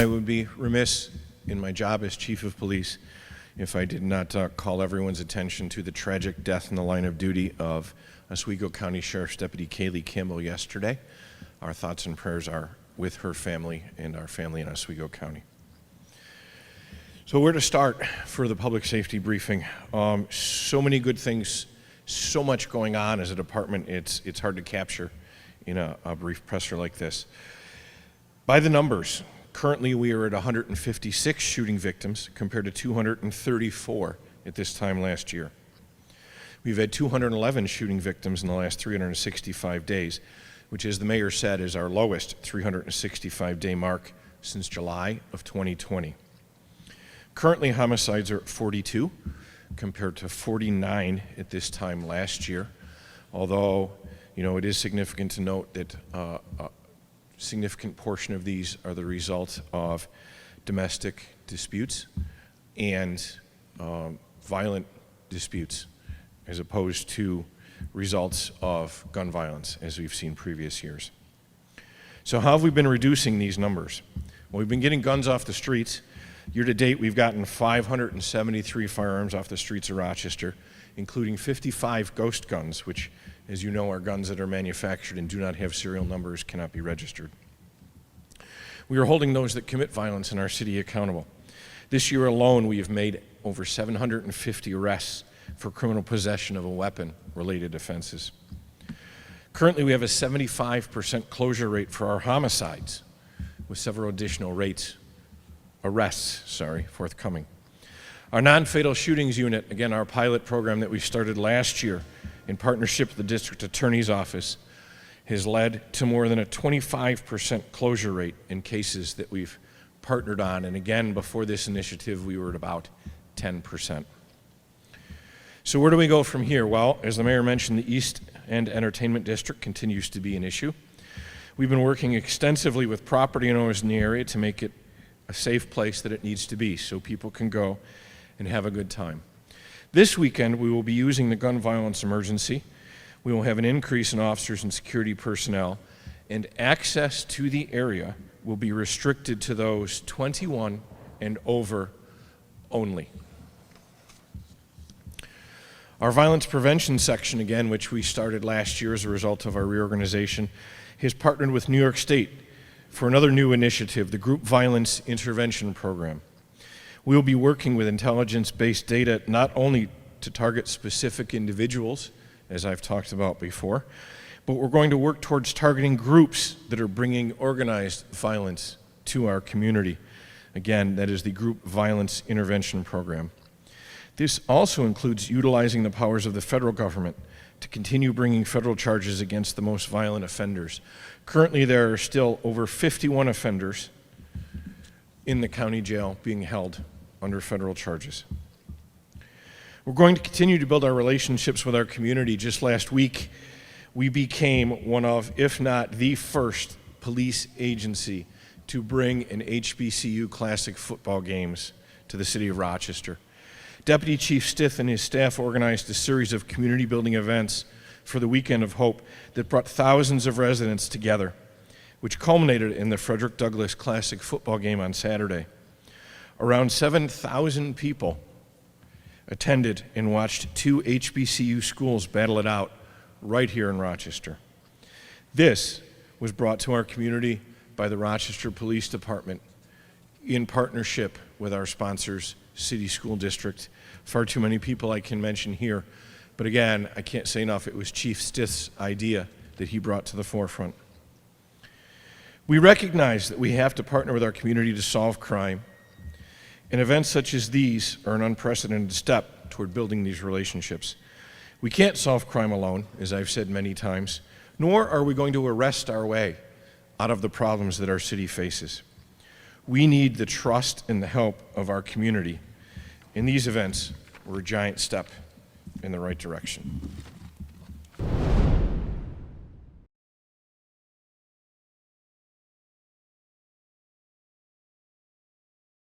I would be remiss in my job as Chief of Police if I did not call everyone's attention to the tragic death in the line of duty of Oswego County Sheriff's Deputy Kaylee Campbell yesterday. Our thoughts and prayers are with her family and our family in Oswego County. So where to start for the public safety briefing? So many good things, so much going on as a department, it's hard to capture in a brief presser like this. By the numbers, currently we are at 156 shooting victims compared to 234 at this time last year. We've had 211 shooting victims in the last 365 days, which, as the mayor said, is our lowest 365-day mark since July of 2020. Currently, homicides are at 42 compared to 49 at this time last year, although, it is significant to note that a significant portion of these are the result of domestic disputes and violent disputes, as opposed to results of gun violence, as we've seen previous years. So how have we been reducing these numbers? Well, we've been getting guns off the streets. Year to date, we've gotten 573 firearms off the streets of Rochester, including 55 ghost guns, which, as you know, are guns that are manufactured and do not have serial numbers, cannot be registered. We are holding those that commit violence in our city accountable. This year alone, we have made over 750 arrests for criminal possession of a weapon-related offenses. Currently, we have a 75% closure rate for our homicides, with several additional arrests forthcoming. Our non-fatal shootings unit, again, our pilot program that we started last year in partnership with the District Attorney's Office, has led to more than a 25% closure rate in cases that we've partnered on. And again, before this initiative, we were at about 10%. So where do we go from here? Well, as the mayor mentioned, the East End Entertainment District continues to be an issue. We've been working extensively with property owners in the area to make it a safe place that it needs to be so people can go and have a good time. This weekend, we will be using the gun violence emergency. We will have an increase in officers and security personnel, and access to the area will be restricted to those 21 and over only. Our violence prevention section, again, which we started last year as a result of our reorganization, has partnered with New York State for another new initiative, the Group Violence Intervention Program. We will be working with intelligence-based data not only to target specific individuals, as I've talked about before, but we're going to work towards targeting groups that are bringing organized violence to our community. Again, that is the Group Violence Intervention Program. This also includes utilizing the powers of the federal government to continue bringing federal charges against the most violent offenders. Currently, there are still over 51 offenders in the county jail being held under federal charges. We're going to continue to build our relationships with our community. Just last week, we became one of, if not the first, police agency to bring an HBCU Classic football games to the city of Rochester. Deputy Chief Stith and his staff organized a series of community building events for the Weekend of Hope that brought thousands of residents together, which culminated in the Frederick Douglass Classic football game on Saturday. Around 7,000 people attended and watched two HBCU schools battle it out right here in Rochester. This was brought to our community by the Rochester Police Department in partnership with our sponsors, City School District. Far too many people I can mention here, but again, I can't say enough, it was Chief Stith's idea that he brought to the forefront. We recognize that we have to partner with our community to solve crime, and events such as these are an unprecedented step toward building these relationships. We can't solve crime alone, as I've said many times, nor are we going to arrest our way out of the problems that our city faces. We need the trust and the help of our community, and these events were a giant step in the right direction.